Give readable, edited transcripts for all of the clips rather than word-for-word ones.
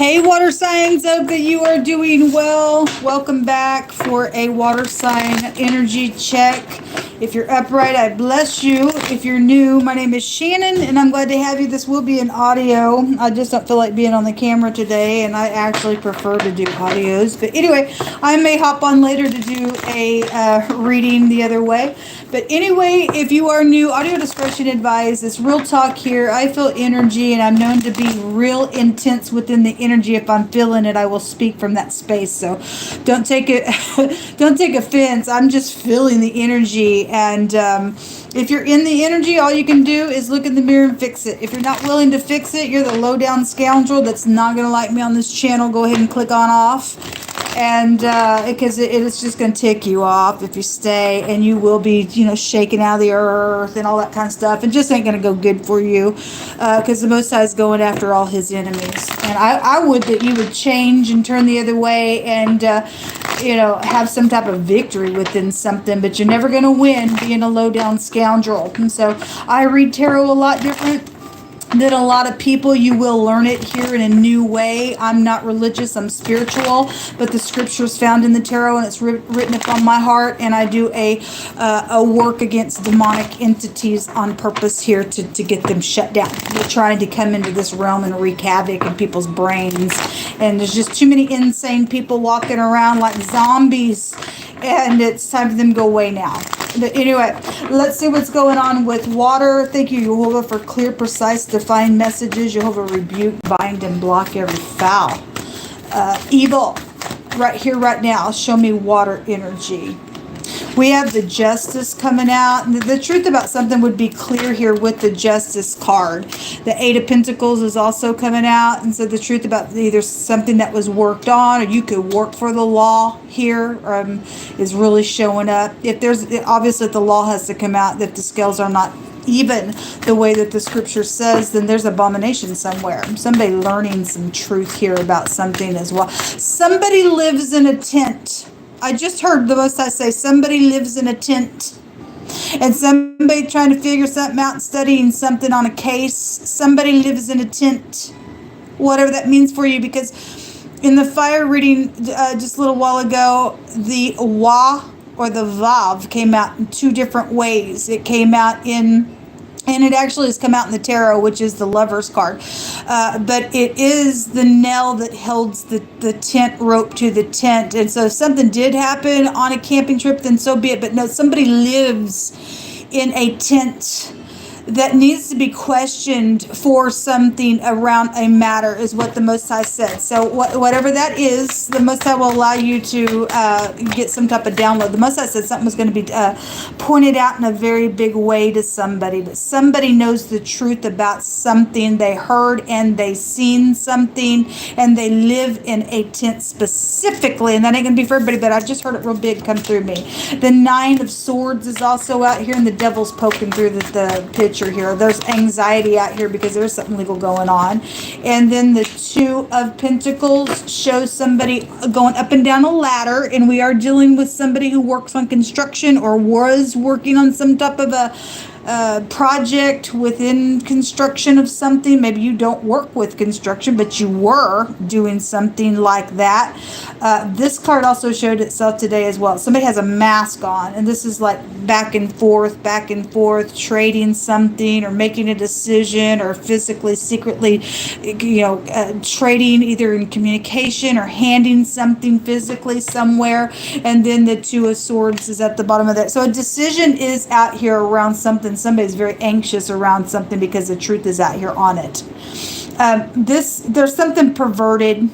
Hey, water signs, hope that you are doing well. Welcome back for a water sign energy check. If you're upright, I bless you. If you're new, my name is Shannon, and I'm glad to have you. This will be an audio. I just don't feel like being on the camera today, and I actually prefer to do audios. But anyway, I may hop on later to do a reading the other way. But anyway, if you are new, audio discretion advised. It's real talk here. I feel energy, and I'm known to be real intense within the energy. If I'm feeling it, I will speak from that space. So don't take it, don't take offense. I'm just feeling the energy. And if you're in the energy, all you can do is look in the mirror and fix it. If you're not willing to fix it, you're the low down scoundrel that's not going to like me on this channel. Go ahead and click on off. And because it is just going to tick you off if you stay, and you will be, shaken out of the earth and all that kind of stuff. It just ain't going to go good for you because the Most High is going after all his enemies. And I would that you would change and turn the other way and, have some type of victory within something, but you're never going to win being a low down scoundrel. And so I read tarot a lot different than a lot of people. You will learn it here in a new way. I'm not religious, I'm spiritual, but the scriptures found in the tarot, and it's written upon my heart, and I do a work against demonic entities on purpose here to get them shut down. They're trying to come into this realm and wreak havoc in people's brains, and there's just too many insane people walking around like zombies, and it's time for them to go away now. But anyway, let's see what's going on with water. Thank you, Jehovah, for clear, precise, defined messages. Jehovah, rebuke, bind, and block every foul evil right here, right now. Show me water energy. We have the Justice coming out. The truth about something would be clear here with the Justice card. The Eight of Pentacles is also coming out. And so the truth about either something that was worked on, or you could work for the law here, is really showing up. If there's, obviously the law has to come out. If the scales are not even the way that the scripture says, then there's abomination somewhere. Somebody learning some truth here about something as well. Somebody lives in a tent. I just heard the Most High say somebody lives in a tent, and somebody trying to figure something out and studying something on a case. Somebody lives in a tent, whatever that means for you, because in the fire reading just a little while ago, the Wa or the Vav came out in two different ways. It came out in, and it actually has come out in the tarot, which is the Lover's card. But it is the nail that holds the tent rope to the tent. And so if something did happen on a camping trip, then so be it. But no, somebody lives in a tent that needs to be questioned for something around a matter, is what the Most High said. So whatever that is, the Most High will allow you to get some type of download. The Most High said something was going to be pointed out in a very big way to somebody, but somebody knows the truth about something. They heard and they seen something, and they live in a tent specifically, and that ain't going to be for everybody, but I just heard it real big come through me. The Nine of Swords is also out here, and the Devil's poking through the picture here. There's anxiety out here because there's something legal going on. And then the Two of Pentacles shows somebody going up and down a ladder, and we are dealing with somebody who works on construction or was working on some type of a project within construction of something. Maybe you don't work with construction, but you were doing something like that. This card also showed itself today as well. Somebody has a mask on, and this is like back and forth, trading something or making a decision, or physically, secretly, trading either in communication or handing something physically somewhere. And then the Two of Swords is at the bottom of that. So a decision is out here around something. Somebody's very anxious around something because the truth is out here on it. There's something perverted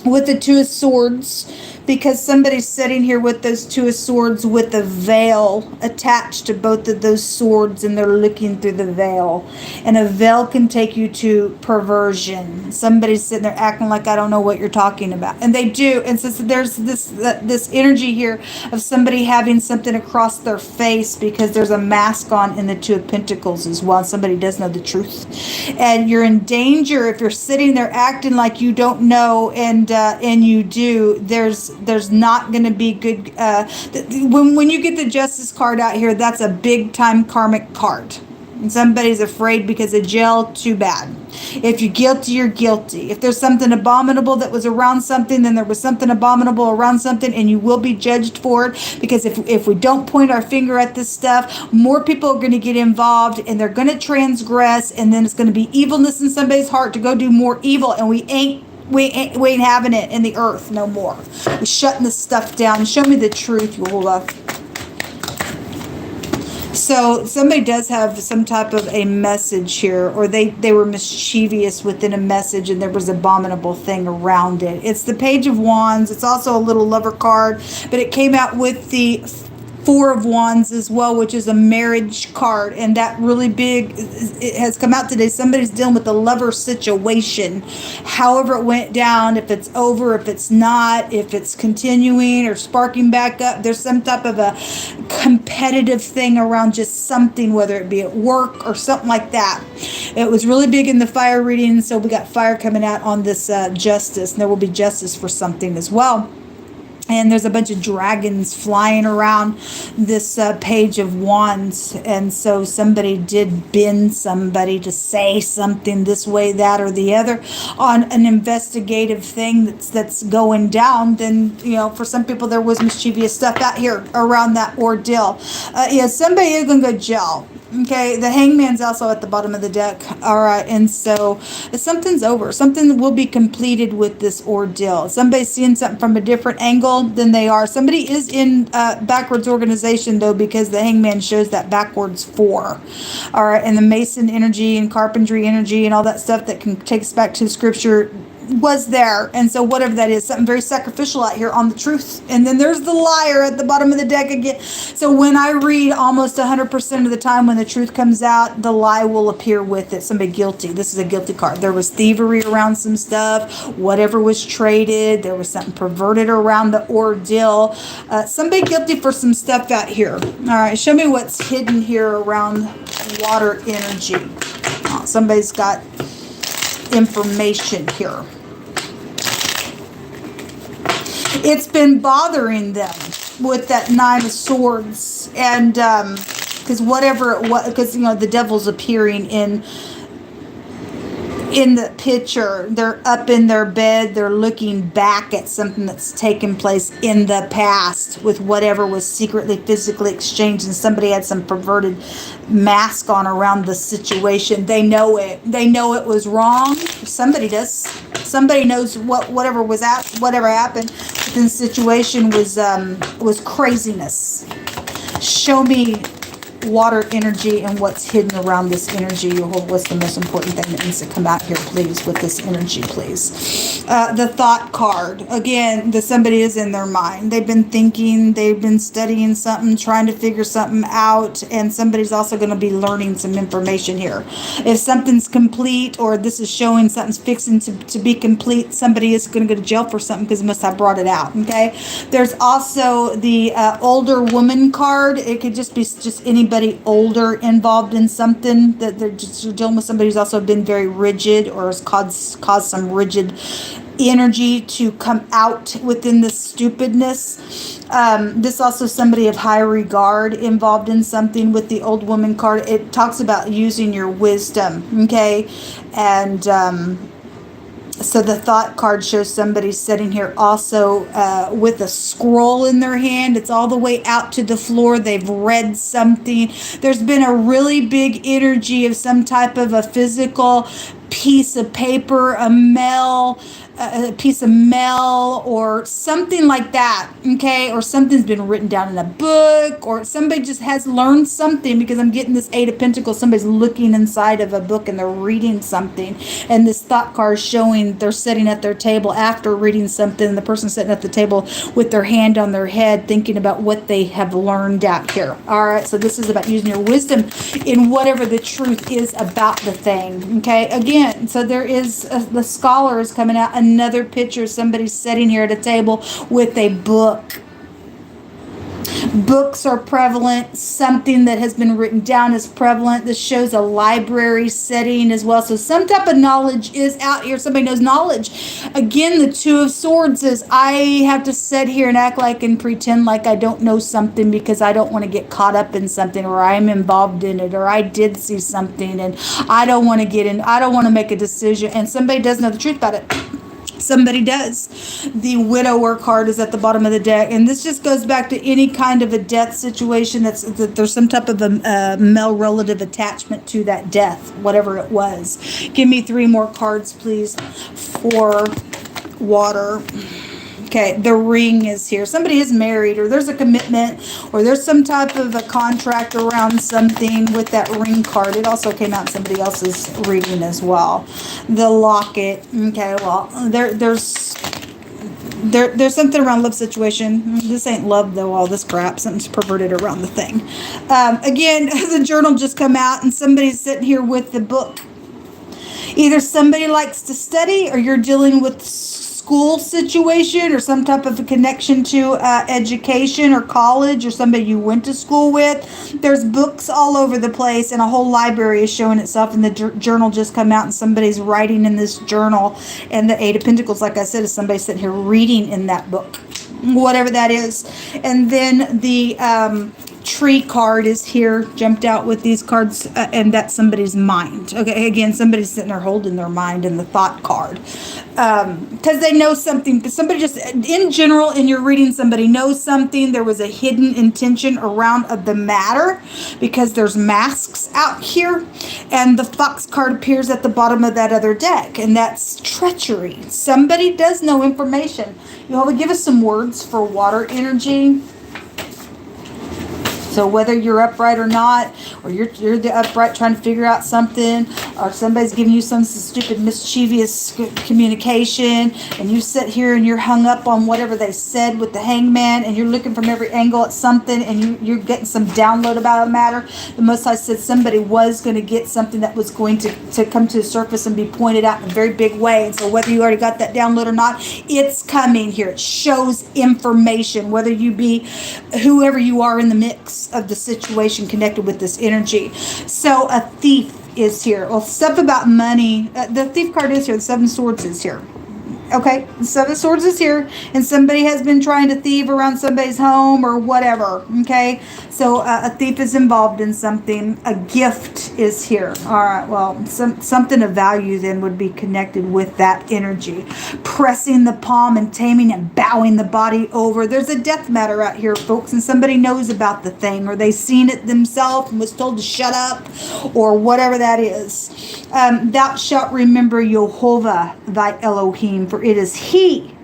with the Two of Swords, because somebody's sitting here with those Two of Swords with a veil attached to both of those swords, and they're looking through the veil. And a veil can take you to perversion. Somebody's sitting there acting like I don't know what you're talking about, and they do. And so there's this energy here of somebody having something across their face because there's a mask on in the Two of Pentacles as well. Somebody does know the truth, and you're in danger if you're sitting there acting like you don't know, and you do. There's not going to be good. When you get the Justice card out here, that's a big time karmic card. And somebody's afraid because of jail, too bad. If you're guilty, you're guilty. If there's something abominable that was around something, then there was something abominable around something, and you will be judged for it. Because if we don't point our finger at this stuff, more people are going to get involved, and they're going to transgress, and then it's going to be evilness in somebody's heart to go do more evil, and we ain't having it in the earth no more. We're shutting this stuff down. Show me the truth, Yola. So somebody does have some type of a message here, or they were mischievous within a message, and there was an abominable thing around it. It's the Page of Wands. It's also a little lover card, but it came out with the Four of Wands as well, which is a marriage card, and that really big, it has come out today. Somebody's dealing with a lover situation, however it went down, if it's over, if it's not, if it's continuing or sparking back up. There's some type of a competitive thing around just something, whether it be at work or something like that. It was really big in the fire reading, so we got fire coming out on this justice, and there will be justice for something as well. And there's a bunch of dragons flying around this Page of Wands. And so somebody did bend somebody to say something this way, that, or the other on an investigative thing that's going down. Then, you know, for some people there was mischievous stuff out here around that ordeal. Yeah, somebody is going to go to jail. Okay, the Hangman's also at the bottom of the deck. All right, and so something's over. Something will be completed with this ordeal. Somebody's seeing something from a different angle than they are. Somebody is in backwards organization, though, because the Hangman shows that backwards 4. All right, and the Mason energy and carpentry energy and all that stuff that can take us back to Scripture was there. And so whatever that is, something very sacrificial out here on the truth. And then there's the liar at the bottom of the deck again. So when I read, almost 100% of the time when the truth comes out, the lie will appear with it. Somebody guilty. This is a guilty card. There was thievery around some stuff. Whatever was traded. There was something perverted around the ordeal. Somebody guilty for some stuff out here. All right, show me what's hidden here around water energy. Oh, somebody's got information here. It's been bothering them with that 9 of Swords, and because whatever it was, because you know the devil's appearing in the picture. They're up in their bed. They're looking back at something that's taken place in the past with whatever was secretly, physically exchanged, and somebody had some perverted mask on around the situation. They know it. They know it was wrong. Somebody does. Somebody knows whatever happened within the situation was craziness. Show me water energy and what's hidden around this energy. What's the most important thing that needs to come out here, please, with this energy, please? The thought card. Again, somebody is in their mind. They've been thinking, they've been studying something, trying to figure something out, and somebody's also going to be learning some information here. If something's complete, or this is showing something's fixing to be complete, somebody is going to go to jail for something because they must have brought it out, okay? There's also the older woman card. It could just be anybody older involved in something, that they're just dealing with somebody who's also been very rigid or has caused some rigid energy to come out within this stupidness. This also somebody of high regard involved in something with the old woman card. It talks about using your wisdom, okay? And so the thought card shows somebody sitting here also with a scroll in their hand. It's all the way out to the floor. They've read something. There's been a really big energy of some type of a physical piece of paper, a piece of mail, or something like that, okay? Or something's been written down in a book, or somebody just has learned something, because I'm getting this 8 of Pentacles. Somebody's looking inside of a book and they're reading something, and this thought card is showing they're sitting at their table after reading something, and the person's sitting at the table with their hand on their head thinking about what they have learned out here. All right, so this is about using your wisdom in whatever the truth is about the thing, okay? Again, so there is the scholar is coming out. Another picture, somebody sitting here at a table with a book. Books are prevalent. Something that has been written down is prevalent. This shows a library setting as well. So some type of knowledge is out here. Somebody knows knowledge. Again, the Two of Swords is I have to sit here and act like and pretend like I don't know something because I don't want to get caught up in something, or I'm involved in it, or I did see something and I don't want to get in. I don't want to make a decision. And somebody does know the truth about it. Somebody does. The widower card is at the bottom of the deck, and this just goes back to any kind of a death situation that there's some type of a male relative attachment to that death, whatever it was. Give me 3 more cards, please, for water. Okay, the Ring is here. Somebody is married, or there's a commitment, or there's some type of a contract around something with that Ring card. It also came out in somebody else's reading as well. The Locket. Okay, well, there's something around love situation. This ain't love though, all this crap. Something's perverted around the thing. Again, the journal just come out, and somebody's sitting here with the book. Either somebody likes to study, or you're dealing with school situation, or some type of a connection to education or college, or somebody you went to school with. There's books all over the place, and a whole library is showing itself, and the journal just come out, and somebody's writing in this journal. And the Eight of Pentacles, like I said, is somebody sitting here reading in that book, whatever that is. And then the Tree card is here, jumped out with these cards, and that's somebody's mind. Okay, again, somebody's sitting there holding their mind in the thought card, because they know something. Somebody just, in general, in your reading, somebody knows something. There was a hidden intention around of the matter, because there's masks out here, and the Fox card appears at the bottom of that other deck, and that's treachery. Somebody does know information. You all would give us some words for water energy. So whether you're upright or not, or you're the upright trying to figure out something, or somebody's giving you some stupid mischievous communication, and you sit here and you're hung up on whatever they said with the Hangman, and you're looking from every angle at something, and you're getting some download about a matter. The Most High said somebody was going to get something that was going to come to the surface and be pointed out in a very big way. And so whether you already got that download or not, it's coming here. It shows information, whether you be whoever you are in the mix of the situation connected with this energy. So a thief is here. Well, stuff about money. The Thief card is here. The Seven of Swords is here. Okay, the Seven of Swords is here, and somebody has been trying to thieve around somebody's home or whatever. Okay, so a thief is involved in something. A gift is here. All right, well, something of value then would be connected with that energy. Pressing the palm and taming and bowing the body over. There's a death matter out here, folks, and somebody knows about the thing, or they seen it themselves and was told to shut up, or whatever that is. Thou shalt remember Jehovah thy Elohim, for it is he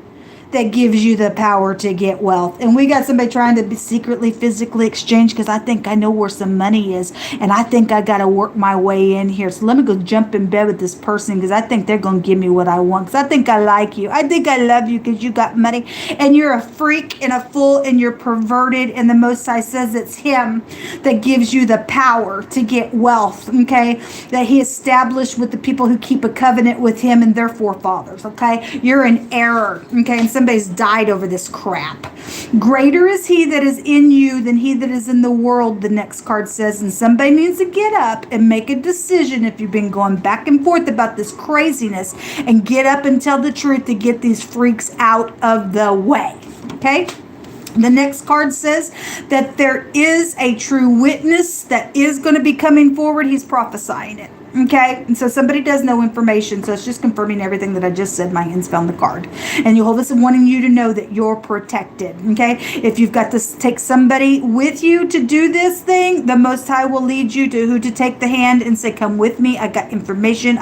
that gives you the power to get wealth. And we got somebody trying to be secretly physically exchange, because I think I know where some money is, and I think I got to work my way in here. So let me go jump in bed with this person, because I think they're going to give me what I want, because I think I like you. I think I love you because you got money, and you're a freak and a fool, and you're perverted, and the Most High says it's him that gives you the power to get wealth, okay, that he established with the people who keep a covenant with him and their forefathers, okay. You're in error, okay, and somebody's died over this crap. Greater is he that is in you than he that is in the world, the next card says. And somebody needs to get up and make a decision, if you've been going back and forth about this craziness, and get up and tell the truth to get these freaks out of the way. Okay? The next card says that there is a true witness that is going to be coming forward. He's prophesying it. Okay, and so somebody does know information, so it's just confirming everything that I just said. My hands found the card, and Jehovah's wanting you to know that you're protected. Okay, if you've got to take somebody with you to do this thing, the Most High will lead you to who to take the hand and say, "Come with me. I got information."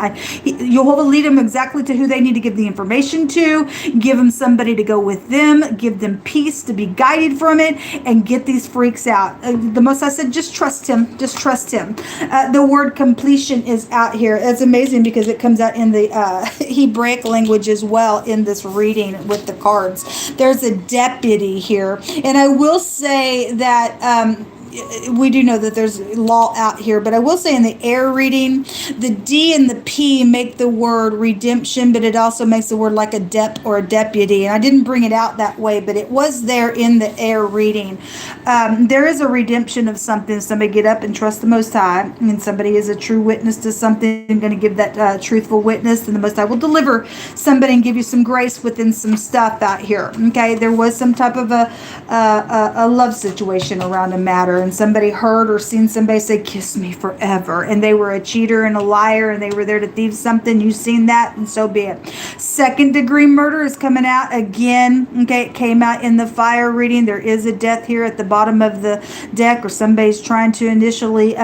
Jehovah lead them exactly to who they need to give the information to. Give them somebody to go with them. Give them peace to be guided from it, and get these freaks out. The Most High said, "Just trust him. Just trust him." The word completion is out here. It's amazing because it comes out in the Hebraic language as well in this reading with the cards. There's a deputy here, and I will say that we do know that there's law out here, but I will say in the air reading, the D and the P make the word redemption, but it also makes the word like a dep or a deputy. And I didn't bring it out that way, but it was there in the air reading. There is a redemption of something. Somebody get up and trust the Most High, and somebody is a true witness to something and going to give that truthful witness, and the Most High will deliver somebody and give you some grace within some stuff out here. Okay, there was some type of a love situation around a matter, and somebody heard or seen somebody say, "Kiss me forever," and they were a cheater and a liar, and they were there to thieve something. You've seen that, and so be it. Second degree murder is coming out again. Okay, it came out in the fire reading. There is a death here at the bottom of the deck, or somebody's trying to intentionally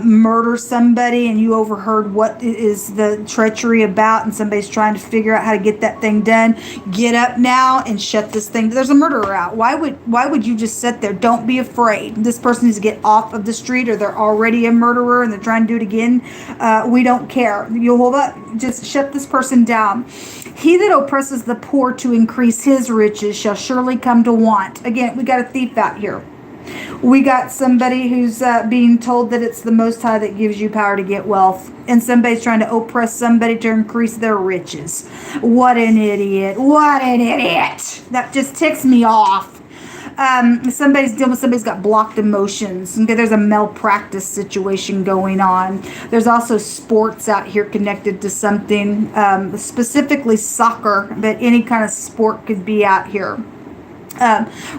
murder somebody, and you overheard what is the treachery about, and somebody's trying to figure out how to get that thing done. Get up now and shut this thing. There's a murderer out. Why would you just sit there? Don't be afraid. This person needs to get off of the street, or they're already a murderer and they're trying to do it again. We don't care. You'll hold up. Just shut this person down. He that oppresses the poor to increase his riches shall surely come to want. Again, we got a thief out here. We got somebody who's being told that it's the Most High that gives you power to get wealth. And somebody's trying to oppress somebody to increase their riches. What an idiot. What an idiot. That just ticks me off. Somebody's dealing with somebody's got blocked emotions. Okay, there's a malpractice situation going on. There's also sports out here connected to something, specifically soccer, but any kind of sport could be out here.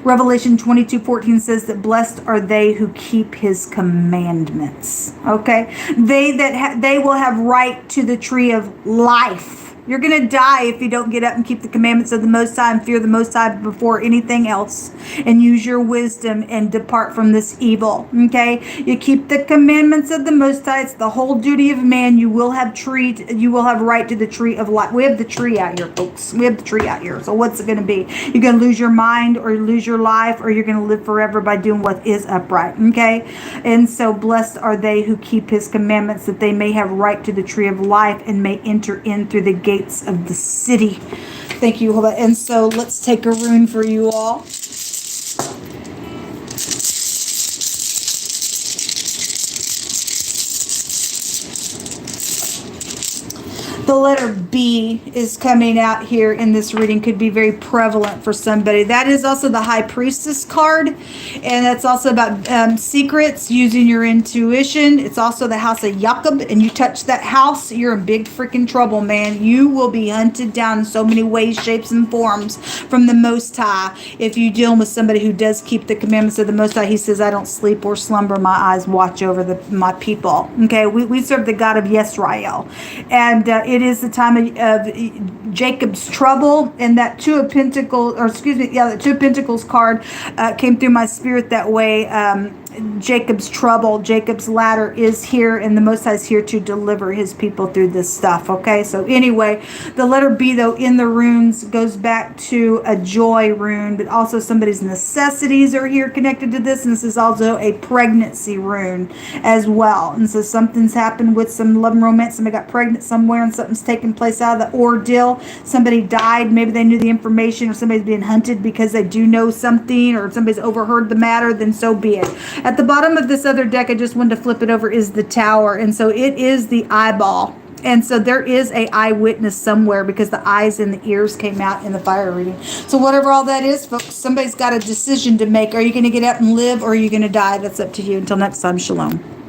Revelation 22:14 says that blessed are they who keep his commandments. Okay, they will have right to the tree of life. You're going to die if you don't get up and keep the commandments of the Most High and fear the Most High before anything else, and use your wisdom and depart from this evil. Okay, you keep the commandments of the Most High. It's the whole duty of man. You will have right to the tree of life. We have the tree out here, folks. We have the tree out here. So what's it going to be? You're going to lose your mind, or lose your life, or you're going to live forever by doing what is upright. Okay, and so blessed are they who keep his commandments, that they may have right to the tree of life and may enter in through the gates of the city. Thank you. And so let's take a rune for you all. The letter B is coming out here in this reading. Could be very prevalent for somebody. That is also the High Priestess card, and that's also about secrets, using your intuition. It's also the House of Jacob, and you touch that house, you're in big freaking trouble, man. You will be hunted down in so many ways, shapes, and forms from the Most High. If you deal with somebody who does keep the commandments of the Most High, he says, "I don't sleep or slumber. My eyes watch over my people." Okay, we serve the God of Yisrael, and it is the time of Jacob's trouble, and that the Two of Pentacles card came through my spirit that way. Jacob's trouble, Jacob's ladder is here, and the Most High is here to deliver his people through this stuff. Okay, so anyway, the letter B, though, in the runes goes back to a joy rune, but also somebody's necessities are here connected to this, and this is also a pregnancy rune as well. And so something's happened with some love and romance. Somebody got pregnant somewhere, and something's taken place out of the ordeal. Somebody died. Maybe they knew the information, or somebody's being hunted because they do know something, or somebody's overheard the matter. Then so be it. At the bottom of this other deck, I just wanted to flip it over, is the Tower. And so it is the eyeball. And so there is a eyewitness somewhere, because the eyes and the ears came out in the fire reading. So whatever all that is, folks, somebody's got a decision to make. Are you going to get up and live, or are you going to die? That's up to you. Until next time, shalom.